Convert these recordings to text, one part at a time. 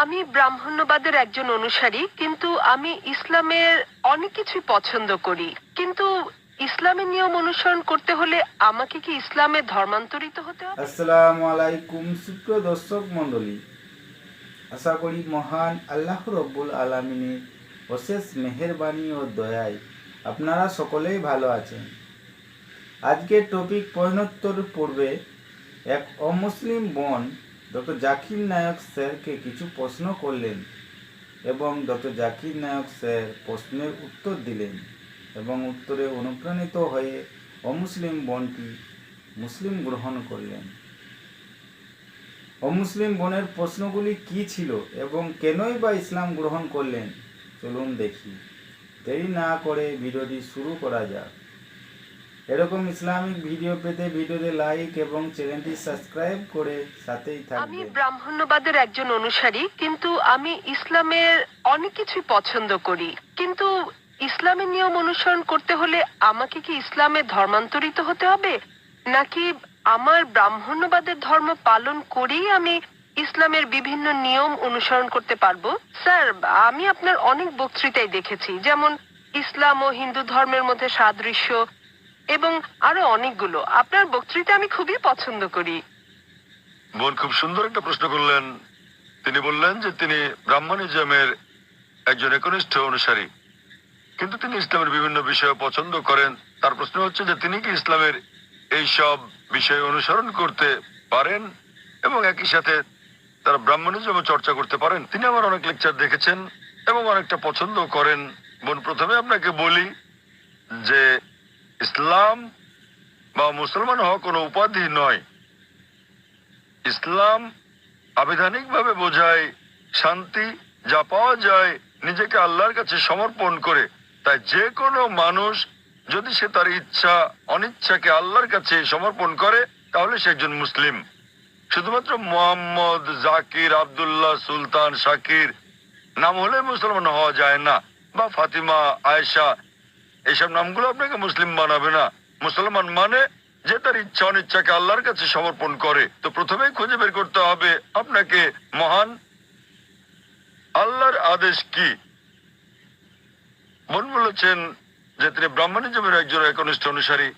আমি ব্রাহ্মণ্যবাদের একজন অনুসারী, কিন্তু আমি ইসলামের অনেক কিছুই পছন্দ করি। কিন্তু ইসলামের নিয়ম অনুসরণ করতে হলে আমাকে কি ইসলামে ধর্মান্তরিত হতে হবে? আসসালামু আলাইকুম সুপ্রিয় দর্শক মণ্ডলী, আশা করি মহান আল্লাহ রব্বুল আলামিনের অশেষ মেহেরবানি ও দয়ায় আপনারা সকলেই ভালো আছেন। আজকের টপিক প্রশ্নোত্তর পূর্বে এক অমুসলিম বোন ডক্টর জাকির নায়ক স্যারকে কিছু প্রশ্ন করলেন এবং ডক্টর জাকির নায়ক স্যার প্রশ্নের উত্তর দিলেন এবং উত্তরে অনুপ্রাণিত হয়ে অমুসলিম বোনটি মুসলিম গ্রহণ করলেন। অমুসলিম বোনের প্রশ্নগুলি কি ছিল এবং কেনই বা ইসলাম গ্রহণ করলেন, চলুন দেখি। দেরি না করে ভিডিওটি শুরু করা যাক। এরকম ইসলামিক ভিডিও পেতে ভিডিওতে লাইক এবং চ্যানেলটি সাবস্ক্রাইব করে সাথেই আমি থাকবেন। ব্রাহ্মণ্যবাদের একজন অনুসারী, কিন্তু আমি ইসলামের অনেক কিছুই পছন্দ করি। কিন্তু ইসলামের নিয়ম অনুসরণ করতে হলে আমাকে কি ইসলামে ধর্মান্তরিত হতে হবে, নাকি আমার ব্রাহ্মণ্যবাদের ধর্ম পালন করেই আমি ইসলামের বিভিন্ন নিয়ম অনুসরণ করতে পারবো? স্যার, আমি আপনার অনেক বক্তৃতাই দেখেছি, যেমন ইসলাম ও হিন্দু ধর্মের মধ্যে সাদৃশ্য এবং আরো অনেকগুলো। আপনার বক্তৃতা আমি খুবই পছন্দ করি। বোন খুব সুন্দর একটা প্রশ্ন করলেন। তিনি বললেন যে তিনি ব্রাহ্মণিজমের একজন একনিষ্ঠ অনুসারী, কিন্তু তিনি ইসলামের বিভিন্ন বিষয় পছন্দ করেন। তার প্রশ্ন হচ্ছে যে তিনি কি ইসলামের এই সব বিষয় অনুসরণ করতে পারেন এবং একই সাথে তারা ব্রাহ্মণিজমও চর্চা করতে পারেন। তিনি আমার অনেক লেকচার দেখেছেন এবং অনেকটা পছন্দ করেন। বোন, প্রথমে আপনাকে বলি যে ইসলাম বা মুসলমান হওয়া কোনো উপাধি নয়। ইসলাম আবিধানিকভাবে বোঝায় শান্তি, যা পাওয়া যায় নিজেকে আল্লাহর কাছে সমর্পণ করে। তাই যে কোনো মানুষ যদি সে তার ইচ্ছা অনিচ্ছাকে আল্লাহর কাছে সমর্পণ করে, তাহলে সে একজন মুসলিম। শুধুমাত্র মোহাম্মদ, জাকির, আব্দুল্লাহ, সুলতান, শাকির নাম হলে মুসলমান হওয়া যায় না, বা ফাতিমা, আয়েশা, এইসব নামগুলো আপনাকে মুসলিম বানাবে না। মুসলমান মানে যে তার ইচ্ছা অনিচ্ছাকে আল্লাহর কাছে সমর্পণ করে। তো প্রথমেই খুঁজে বের করতে হবে আপনাকে মহান আল্লাহর আদেশ কি। বোন বলেছেন যে তিনি ব্রাহ্মণিজমের একজন একনিষ্ঠ অনুসারী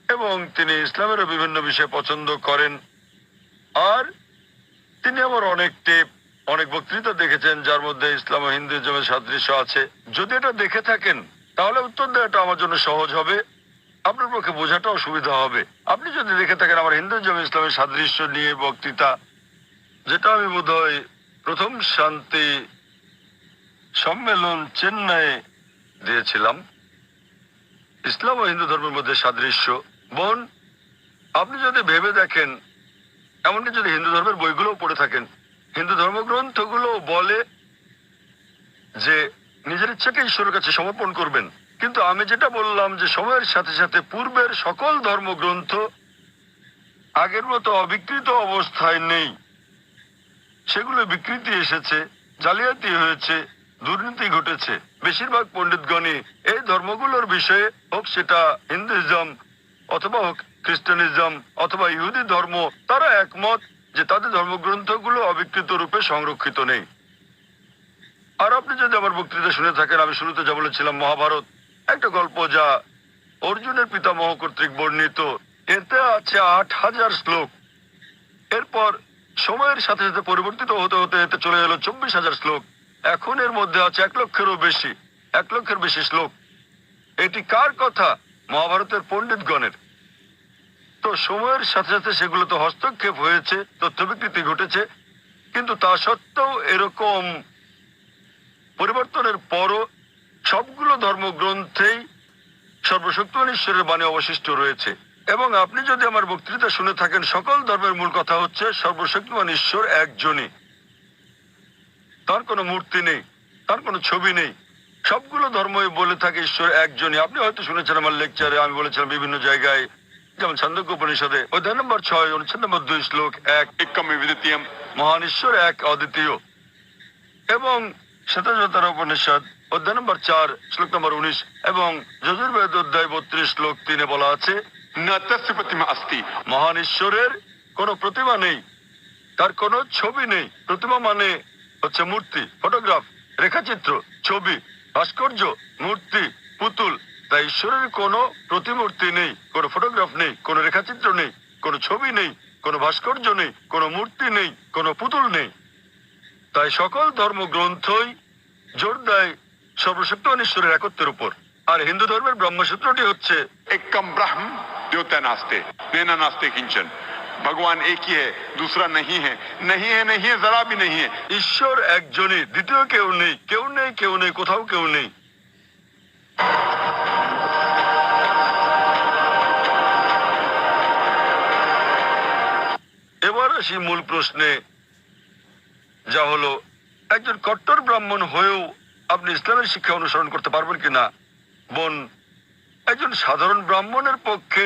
এবং তিনি ইসলামেরও বিভিন্ন বিষয় পছন্দ করেন। আর তিনি আমার অনেক বক্তৃতা দেখেছেন, যার মধ্যে ইসলাম ও হিন্দুইজমের সাদৃশ্য আছে। যদি এটা দেখে থাকেন তাহলে উত্তর দেওয়াটা আমার জন্য সহজ হবে, আপনার পক্ষে বোঝাটাও সুবিধা হবে। আপনি যদি দেখে থাকেন আমার হিন্দুইজম ইসলামের সাদৃশ্য নিয়ে বক্তৃতা, যেটা আমি বোধহয় প্রথম শান্তি সম্মেলন চেন্নাইয়ে দিয়েছিলাম, ইসলাম ও হিন্দু ধর্মের মধ্যে সাদৃশ্য। বোন, আপনি যদি ভেবে দেখেন, এমনকি যদি হিন্দু ধর্মের বইগুলোও পড়ে থাকেন, হিন্দু ধর্মগ্রন্থগুলো বলে যে নিজের ইচ্ছাকে ঈশ্বরের কাছে সমর্পণ করবেন। কিন্তু আমি যেটা বললাম যে সময়ের সাথে সাথে পূর্বের সকল ধর্মগ্রন্থ আগের মতো অবিকৃত অবস্থায় নেই। সেগুলো বিকৃতি এসেছে, জালিয়াতি হয়েছে, দুর্নীতি ঘটেছে। বেশিরভাগ পণ্ডিতগণই এই ধর্মগুলোর বিষয়ে, হোক সেটা হিন্দুইজম অথবা হোক খ্রিস্টানিজম অথবা ইহুদি ধর্ম, তারা একমত যে তাদের ধর্মগ্রন্থগুলো অবিকৃত রূপে সংরক্ষিত নেই। আর আপনি যদি আমার বক্তৃতা শুনে থাকেন, আমি শুরুতে যা বলেছিলাম, মহাভারত একটা গল্প যা অর্জুনের পিতামহ কর্তৃক বর্ণিত। এতে আছে ৮,০০০ শ্লোক। এরপর সময়ের সাথে সাথে পরিবর্তিত হতে হতে এতে চলে এলো ২৪,০০০ শ্লোক। এখন এর মধ্যে আছে ১,০০,০০০ বেশি শ্লোক। এটি কার কথা? মহাভারতের পণ্ডিতগণের। তো সময়ের সাথে সাথে সেগুলোতে হস্তক্ষেপ হয়েছে, তথ্য বিকৃতি ঘটেছে, কিন্তু তা সত্ত্বেও এরকম পরিবর্তনের পরও সবগুলো ধর্মগ্রন্থেই সর্বশক্তিমান ঈশ্বরের বাণী অবশিষ্ট রয়েছে। এবং আপনি যদি আমার বক্তৃতা শুনে থাকেন, সকল ধর্মের মূল কথা হচ্ছে সর্বশক্তিমান ঈশ্বর একজনই, তার কোনো মূর্তি নেই, তার কোনো ছবি নেই। সবগুলো ধর্মই বলে থাকে ঈশ্বর একজনই। আপনি হয়তো শুনেছেন আমার লেকচারে, আমি বলেছিলাম বিভিন্ন জায়গায়, যেমন ছান্দোক্য উপনিষদে অধ্যায় নম্বর ৬ অনুচ্ছেদ নম্বর ২ শ্লোক ১, একম বিদ্বিতীয়ম, মহান ঈশ্বর এক, অদ্বিতীয়। এবং শ্বেতাজ্বতর উপনিষদ অধ্যায় নম্বর ৪ শ্লোক নম্বর ১৯ এবং যজুর্বেদ অধ্যায় ৩২ শ্লোক ৩ বলা আছে, না তস্য প্রতিমা আস্তি, মহান ঈশ্বরের কোনো প্রতিমা নেই। তার কোনো ছবি নেই। প্রতিমা মানে হচ্ছে মূর্তি, ফটোগ্রাফ, রেখাচিত্র, ছবি, ভাস্কর্য, মূর্তি, পুতুল। তাই ঈশ্বরের কোনো প্রতিমূর্তি নেই, কোনো ফটোগ্রাফ নেই, কোনো রেখাচিত্র নেই, কোনো ছবি নেই, কোনো ভাস্কর্য নেই, কোনো মূর্তি নেই, কোনো পুতুল নেই। তাই সকল ধর্মগ্রন্থই জোর দেয় সর্বশক্তিমান ঈশ্বরের একত্বের উপর। আর হিন্দু ধর্মের ব্রহ্মসূত্রটি হচ্ছে एकम ब्रह्म द्योतय नास्ते नेना नास्ते किंचन। भगवान एक ही है, दूसरा नहीं है, नहीं है, नहीं है, जरा भी नहीं है। ঈশ্বর একজনই, দ্বিতীয় কেউ নেই, কেউ নেই, কেউ নেই, কোথাও কেউ নেই। এবার আসি মূল প্রশ্নে, যা হলো একজন কট্টর ব্রাহ্মণ হয়েও আপনি ইসলামের শিক্ষা অনুসরণ করতে পারবেন কিনা। বোন, একজন সাধারণ ব্রাহ্মণের পক্ষে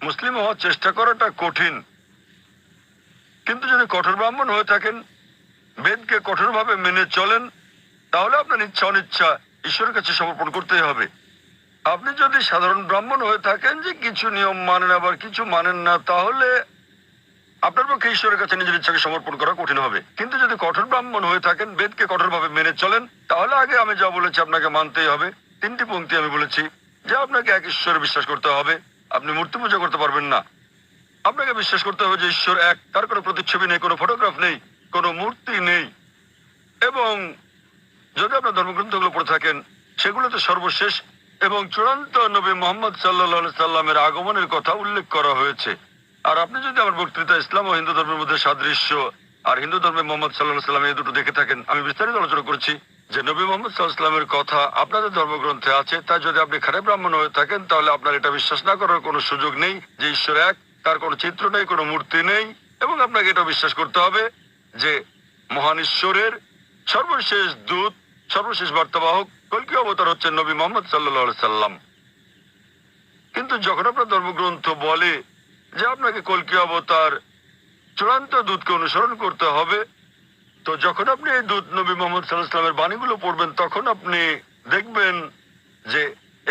মুসলিম হওয়ার চেষ্টা করাটা কঠিন, কিন্তু যদি কঠোর ব্রাহ্মণ হয়ে থাকেন, বেদকে কঠোরভাবে মেনে চলেন, তাহলে আপনার ইচ্ছা অনিচ্ছা ঈশ্বরের কাছে সমর্পণ করতেই হবে। আপনি যদি সাধারণ ব্রাহ্মণ হয়ে থাকেন যে কিছু নিয়ম মানেন আবার কিছু মানেন না, তাহলে আপনার পক্ষে ঈশ্বরের কাছে নিজের ইচ্ছাকে সমর্পণ করা কঠিন হবে। কিন্তু যদি কঠোর ব্রাহ্মণ হয়ে থাকেন, বেদকে কঠোরভাবে মেনে চলেন, তাহলে আগে আমি যা বলেছি আপনাকে মানতেই হবে। 3টি পংক্তি আমি বলেছি যে আপনাকে এক ঈশ্বরে বিশ্বাস করতে হবে, আপনি মূর্তি পূজা করতে পারবেন না। আপনাকে বিশ্বাস করতে হবে যে ঈশ্বর এক, তার কোনো প্রতিচ্ছবি নেই, কোনো ফটোগ্রাফ নেই, কোনো মূর্তি নেই। এবং যদি আপনার ধর্মগ্রন্থগুলো পড়ে থাকেন, সেগুলোতে সর্বশেষ এবং চূড়ান্ত নবী মোহাম্মদ সাল্লাল্লাহু সাল্লামের আগমনের কথা উল্লেখ করা হয়েছে। আর আপনি যদি আমার বক্তৃতা ইসলাম ও হিন্দু ধর্মের মধ্যে সাদৃশ্য আর হিন্দু ধর্মে মোহাম্মদ সাল্লাল্লাহু সাল্লাম এই দুটো দেখে থাকেন, আমি বিস্তারিত আলোচনা করেছি যে নবী মোহাম্মদ সাল্লাল্লাহু সাল্লামের কথা আপনাদের ধর্মগ্রন্থে আছে। তাই যদি আপনি খারাপ ব্রাহ্মণ হয়ে থাকেন, তাহলে আপনার এটা বিশ্বাস না করার কোনো সুযোগ নেই যে ঈশ্বর এক, তার কোনো চিত্র নেই, কোনো মূর্তি নেই। এবং আপনাকে এটা বিশ্বাস করতে হবে যে মহান ঈশ্বরের সর্বশেষ দূত, সর্বশেষ বার্তাবাহক কল্কি অবতার হচ্ছেন নবী মোহাম্মদ সাল্লাল্লাহু সাল্লাম। কিন্তু যখন আপনার ধর্মগ্রন্থ বলে যে আপনাকে কল্কি অবতার চূড়ান্ত দূতকে অনুসরণ করতে হবে, তো যখন আপনি এই দূত নবী মোহাম্মদ সাল্লাল্লাহু আলাইহি ওয়াসাল্লামের বাণীগুলো পড়বেন, তখন আপনি দেখবেন যে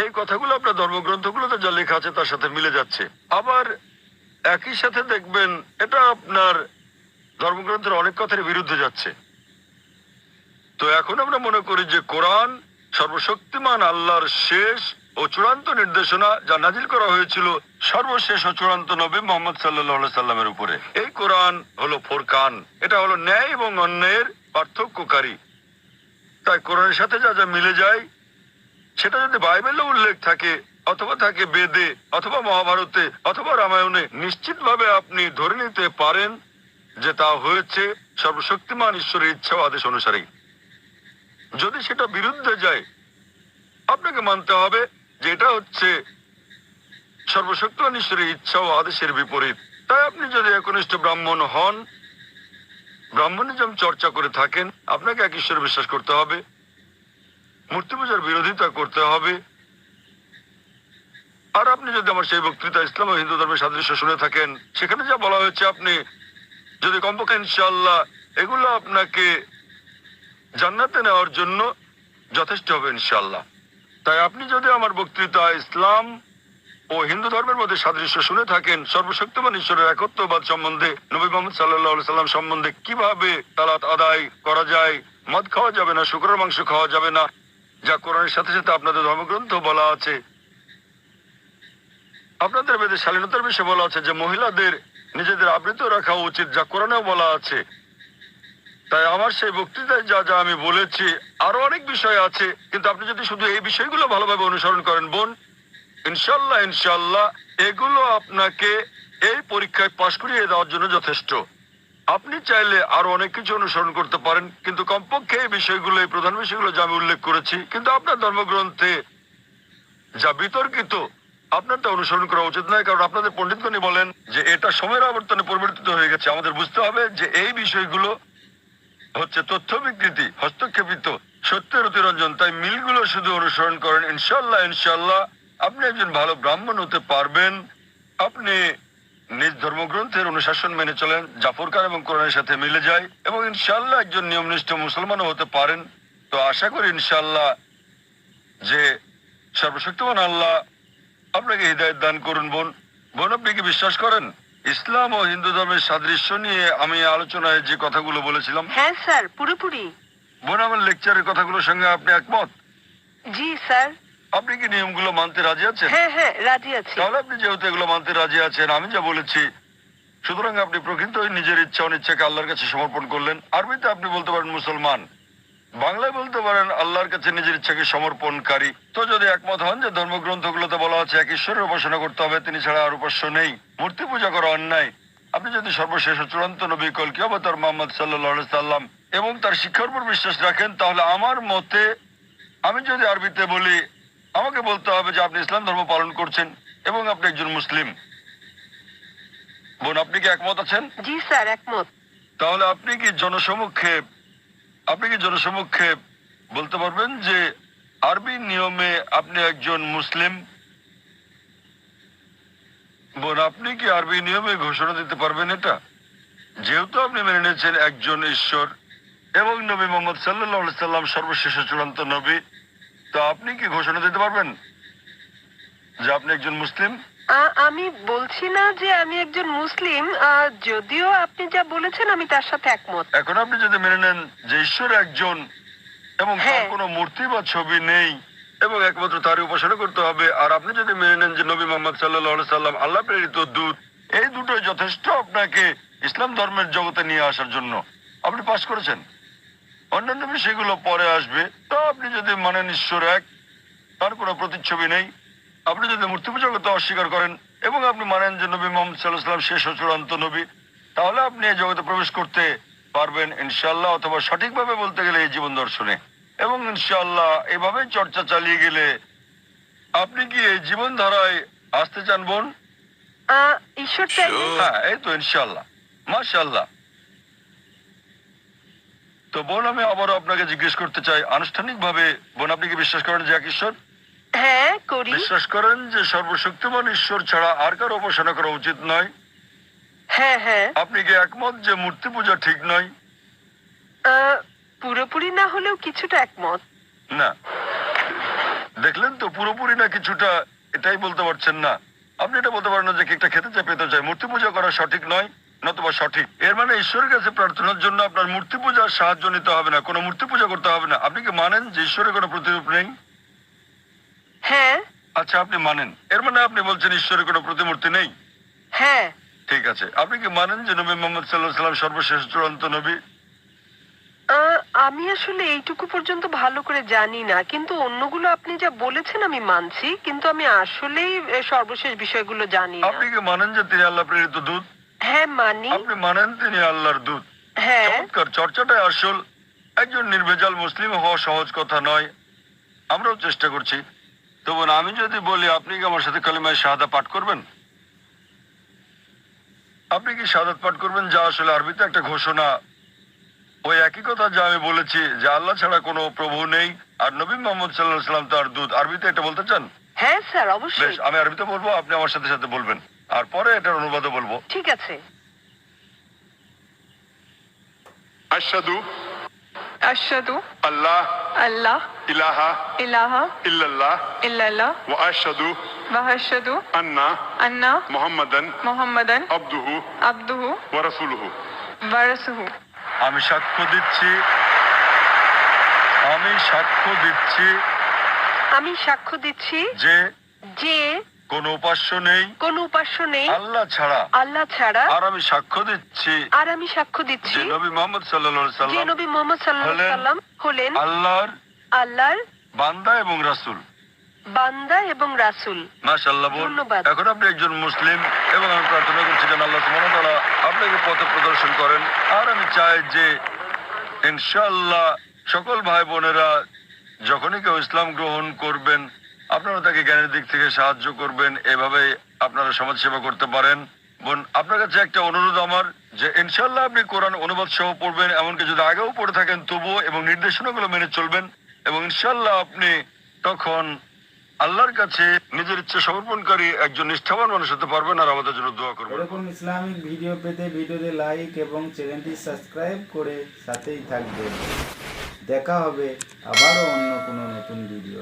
এই কথাগুলো আপনার ধর্মগ্রন্থগুলোতে যা লেখা আছে তার সাথে মিলে যাচ্ছে। আবার একই সাথে দেখবেন এটা আপনার ধর্মগ্রন্থের অনেক কথার বিরুদ্ধে যাচ্ছে। তো এখন আমরা মনে করি যে কোরআন সর্বশক্তিমান আল্লাহর শেষ ও চূড়ান্ত নির্দেশনা, যা নাজিল করা হয়েছিল সর্বশেষ ও চূড়ান্ত নবী মোহাম্মদ সাল্লাল্লাহু আলাইহি সাল্লামের উপরে। এই কোরআন হলো ফোরকান, এটা হলো ন্যায় এবং অন্যায়ের পার্থক্যকারী। তাই কোরআনের সাথে যা যা মিলে যায়, সেটা যদি বাইবেলে উল্লেখ থাকে অথবা থাকে বেদে অথবা মহাভারতে অথবা রামায়ণে, নিশ্চিতভাবে আপনি ধরে নিতে পারেন যে তা হয়েছে সর্বশক্তিমান ঈশ্বরের ইচ্ছা ও আদেশ অনুসারেই। যদি সেটা বিরুদ্ধে যায়, আপনাকে মানতে হবে যে এটা হচ্ছে সর্বশক্তিমান ঈশ্বরের ইচ্ছা ও আদেশের বিপরীত। তাই আপনি যদি একনিষ্ঠ ব্রাহ্মণ হন, ব্রাহ্মণিজম চর্চা করে থাকেন, আপনাকে এক ঈশ্বরে বিশ্বাস করতে হবে, মূর্তি পূজার বিরোধিতা করতে হবে। আর আপনি যদি আমার সেই বক্তৃতা ইসলাম ও হিন্দু ধর্মের সাদৃশ্য শুনে থাকেন, সেখানে যা বলা হয়েছে, আপনি যদি কমপক্ষে ইনশাআল্লাহ এগুলো আপনাকে জান্নাতে নেওয়ার জন্য যথেষ্ট হবে ইনশাআল্লাহ। তাই আপনি যদি আমার বক্তৃতা ইসলাম ও হিন্দু ধর্মের মধ্যে সাদৃশ্য শুনে থাকেন, সর্বশক্তিমান ঈশ্বরের একত্ববাদ সম্বন্ধে, নবী মোহাম্মদ সাল্লাল্লাহু আলাইহি সাল্লাম সম্বন্ধে, কিভাবে সালাত আদায় করা যায়, মদ খাওয়া যাবে না, শুকরের মাংস খাওয়া যাবে না, যা কোরআনের সাথে সাথে আপনাদের ধর্মগ্রন্থ বলা আছে, আপনাদের বেদে শালীনতার বিষয়ে বলা আছে যে মহিলাদের নিজেদের আবৃত রাখা উচিত, যা কোরআনেও বলা আছে। তাই আমার সেই বক্তৃতায় যা যা আমি বলেছি, আরো অনেক বিষয় আছে, কিন্তু আপনি যদি শুধু এই বিষয়গুলো ভালোভাবে অনুসরণ করেন বোন, ইনশাল্লাহ ইনশাল্লাহ এগুলো আপনাকে এই পরীক্ষায় পাশ করিয়ে দেওয়ার জন্য যথেষ্ট। আপনি চাইলে আরো অনেক কিছু অনুসরণ করতে পারেন, কিন্তু কমপক্ষে এই বিষয়গুলো, এই প্রধান বিষয়গুলো যা আমি উল্লেখ করেছি, কিন্তু আপনার ধর্মগ্রন্থে যা বিতর্কিত, আপনার তা অনুসরণ করা উচিত নয়। কারণ আপনাদের পণ্ডিতগণই বলেন যে এটা সময়ের আবর্তনে পরিবর্তিত হয়ে গেছে। আমাদের বুঝতে হবে যে এই বিষয়গুলো হচ্ছে তথ্য বিকৃতি, হস্তক্ষেপিত, সত্যের অতিরঞ্জন। তাই মিলগুলো শুধু অনুসরণ করেন, ইনশাল্লাহ ইনশাল্লাহ আপনি একজন ভালো ব্রাহ্মণ হতে পারবেন। আপনি নিজ ধর্মগ্রন্থের অনুশাসন মেনে চলেন, যা ফুরকান এবং কোরআনের সাথে মিলে যায়, এবং ইনশাল্লাহ একজন নিয়মনিষ্ঠ মুসলমানও হতে পারেন। তো আশা করি ইনশাল্লাহ যে সর্বশক্তিমান আল্লাহ আপনাকে হৃদায়ত দান করুন। বোন, আপনি কি বিশ্বাস করেন ইসলাম ও হিন্দু ধর্মের সাদৃশ্য নিয়ে আমি আলোচনায় যে কথাগুলো বলেছিলাম, হ্যাঁ স্যার, পুরোপুরি। বোন আমার লেকচারের কথাগুলোর সঙ্গে আপনি একমত? জি স্যার। আপনি কি নিয়মগুলো মানতে রাজি আছেন? হ্যাঁ হ্যাঁ, রাজি আছি। তাহলে আপনি যেহেতু এগুলো মানতে রাজি আছেন, আমি যা বলেছি, সুতরাং আপনি প্রকৃতই নিজের ইচ্ছা অনিচ্ছাকে আল্লাহর কাছে সমর্পণ করলেন। আরবিতে আপনি বলতে পারেন মুসলমান, বাংলায় বলতে পারেন আল্লাহর কাছে নিজের ইচ্ছাকে সমর্পণকারী। তো যদি একমত হন যে ধর্মগ্রন্থগুলোতে বলা আছে এক ঈশ্বরের উপাসনা করতে হবে, তিনি ছাড়া আর উপাস্য নেই, মূর্তি পূজা করা অন্যায়, আপনি যদি সর্বশেষ ও চূড়ান্ত নবী কলকি অবতার মুহাম্মদ সাল্লাল্লাহু আলাইহি সাল্লাম এবং তার শিক্ষার উপর বিশ্বাস রাখেন, তাহলে আমার মতে, আমি যদি আরবিতে বলি, আমাকে বলতে হবে যে আপনি ইসলাম ধর্ম পালন করছেন এবং আপনি একজন মুসলিম। বোন, আপনি কি একমত আছেন? জি স্যার, একমত। তাহলে আপনি কি জনসমক্ষে বলতে পারবেন যে আরবি নিয়মে আপনি একজন মুসলিম? বোন, আপনি কি আরবি নিয়মে ঘোষণা দিতে পারবেন এটা? যেহেতু আপনি মেনে নিয়েছেন একজন ঈশ্বর এবং নবী মুহাম্মদ সাল্লাল্লাহু আলাইহি সাল্লাম সর্বশেষ ও চূড়ান্ত নবী, তো আপনি কি ঘোষণা দিতে পারবেন যে আপনি একজন মুসলিম? আমি বলছি না যে আমি একজন মুসলিম, যদিও আপনি যা বলেছেন আমি তার সাথে একমত। এখন আপনি যদি মেনে নেন যে ঈশ্বর একজন এবং তার হ্যাঁ। কোনো মূর্তি বা ছবি নেই এবং একমাত্র তারই উপাসনা করতে হবে, আর আপনি যদি মেনে নেন যে নবী মুহাম্মদ সাল্লাল্লাহু আলাইহি সাল্লাম আল্লাহ প্রেরিত দূত, এই দুটোই যথেষ্ট আপনাকে ইসলাম ধর্মের জগতে নিয়ে আসার জন্য, আপনি পাস করেছেন। অন্যান্য বিষয়গুলো পরে আসবে। তো আপনি যদি মানেন ঈশ্বর এক, তার কোনো প্রতিচ্ছবি নেই, আপনি যদি মূর্তি পূজা করতে অস্বীকার করেন এবং আপনি মানেন যে নবী মুহাম্মদ সাল্লাল্লাহু আলাইহি সাল্লাম শেষ ও চূড়ান্ত নবী, তাহলে আপনি এই জগতে প্রবেশ করতে পারবেন ইনশাআল্লাহ, অথবা সঠিকভাবে বলতে গেলে এই জীবন দর্শনে। এবং ইনশাআল্লাহ এভাবে চর্চা চালিয়ে গেলে আপনি কি এই জীবন ধারায় আসতে চান বোন? ঈশ্বর চাইলে। হ্যাঁ, এই তো ইনশাআল্লাহ, মাশাআল্লাহ। তো বোন, আমি আবারও আপনাকে জিজ্ঞেস করতে চাই আনুষ্ঠানিকভাবে, বোন, আপনি কি বিশ্বাস করেন যে এক ঈশ্বর? হ্যাঁ, করি। বিশ্বাস করেন যে সর্বশক্তিমান ঈশ্বর ছাড়া আর কারো উপাসনা করা উচিত নয়? হ্যাঁ হ্যাঁ। আপনি কি একমত যে মূর্তি পূজা ঠিক নয়? পুরোপুরি না হলেও কিছুটা একমত। না, দেখলেন তো, পুরোপুরি না কিছুটা, এটাই বলতে পারছেন না। আপনি এটা বলতে পারেন না যে কেকটা খেতে চাই, পেতে চাই। মূর্তি পূজা করা সঠিক নয়, নতুবা সঠিক। এর মানে ঈশ্বরের কাছে প্রার্থনার জন্য আপনার মূর্তি পূজার সাহায্য নিতে হবে না, কোনো মূর্তি পূজা করতে হবে না। আপনি কি মানেন যে ঈশ্বরের কোনো প্রতিরূপ নেই? হ্যাঁ। আচ্ছা, আপনি মানেন, এর মানে আপনি বলছেন ঈশ্বরের কোনো প্রতিমূর্তি নেই? হ্যাঁ। ঠিক আছে। আপনি কি মানেন যে নবী মুহাম্মদ সাল্লাল্লাহু আলাইহি সাল্লাম সর্বশেষ চূড়ান্ত নবী? আমি আসলে এইটুকু পর্যন্ত ভালো করে জানি না, কিন্তু অন্যগুলো আপনি যা বলেছেন আমি মানছি, কিন্তু আমি আসলেই সর্বশেষ বিষয়গুলো জানি না। আপনি কি মানেন যে তিনি আল্লাহ প্রেরিত দূত? হ্যাঁ, মানি। আপনি মানেন তিনি আল্লাহর দূত? হ্যাঁ। চমৎকার, চর্চাটাই আসল। একজন নির্ভেজাল মুসলিম হওয়া সহজ কথা নয়, আমরাও চেষ্টা করছি। তো বোন, আমি যদি বলি আপনি কি আমার সাথে কালিমায়ে শাহাদা পাঠ করবেন? আপনি কি শাহাদাত পাঠ করবেন, যা আসলে আরবিতে একটা ঘোষণা, ওই একই কথা যা আমি বলেছি যে আল্লাহ ছাড়া কোনো প্রভু নেই আর নবী মুহাম্মদ সাল্লাল্লাহু আলাইহি সাল্লাম তার দূত? আরবিতে এটা বলতে চান? হ্যাঁ স্যার, বেশ, অবশ্যই। আমি আরবিতে বলবো, আপনি আমার সাথে সাথে বলবেন, আর পরে এটার অনুবাদও বলবো। ঠিক আছে। अशहदु अशहदु अल्लाह अल्लाह इलाहा इलाहा इल्लल्लाह इल्लल्लाह व अशहदु व अशहदु अन्ना अन्ना मुहम्मदन मुहम्मदन अब्दुहु अब्दुहु व रसूलुहु। व रसूलुहु। আমি সাক্ষ্য দিচ্ছি, আমি সাক্ষ্য দিচ্ছি আমি সাক্ষ্য দিচ্ছি যে যে কোনো উপাস্য নেই কোনো উপাস্য নেই আল্লাহ ছাড়া, আল্লাহ ছাড়া, আর আমি সাক্ষ্য দিচ্ছি আর আমি সাক্ষ্য দিচ্ছি যে নবী মুহাম্মদ সাল্লাল্লাহু আলাইহি যে সাল্লাম নবী মুহাম্মদ সাল্লাল্লাহু আলাইহি সাল্লাম হলেন আল্লাহর আল্লাহর বান্দা এবং রাসূল। বান্দা এবং রাসূল। মাশাআল্লাহ বোন, ধন্যবাদ। এখন আপনি একজন মুসলিম এবং আমি প্রার্থনা করছি যেন আল্লাহ সুবহানাহু ওয়া তাআলা আপনাকে পথ প্রদর্শন করেন। আর আমি চাই যে ইনশাআল্লাহ সকল ভাই বোনেরা যখনই কেউ ইসলাম গ্রহণ করবেন, আপনারা তাকে জ্ঞানের দিক থেকে সাহায্য করবেন, এভাবে আপনারা সমাজ সেবা করতে পারেন। বোন, আপনার কাছে একটা অনুরোধ আমার, যে ইনশাআল্লাহ আপনি কোরআন অনুবাদ সহ পড়বেন, এমনকি যদি আগেও পড়ে থাকেন তবুও, এবং নির্দেশনাগুলো মেনে চলবেন, এবং ইনশাআল্লাহ আপনি তখন আল্লাহর কাছে নিজের ইচ্ছা সমর্পণকারী একজন নিষ্ঠাবান মানুষ হতে পারবেন, আর আমাদের জন্য দোয়া করবেন। এরকম ইসলামিক ভিডিও পেতে ভিডিওতে লাইক এবং চ্যানেলটি সাবস্ক্রাইব করে সাথেই থাকবেন। দেখা হবে আবারও অন্য কোনো নতুন ভিডিও।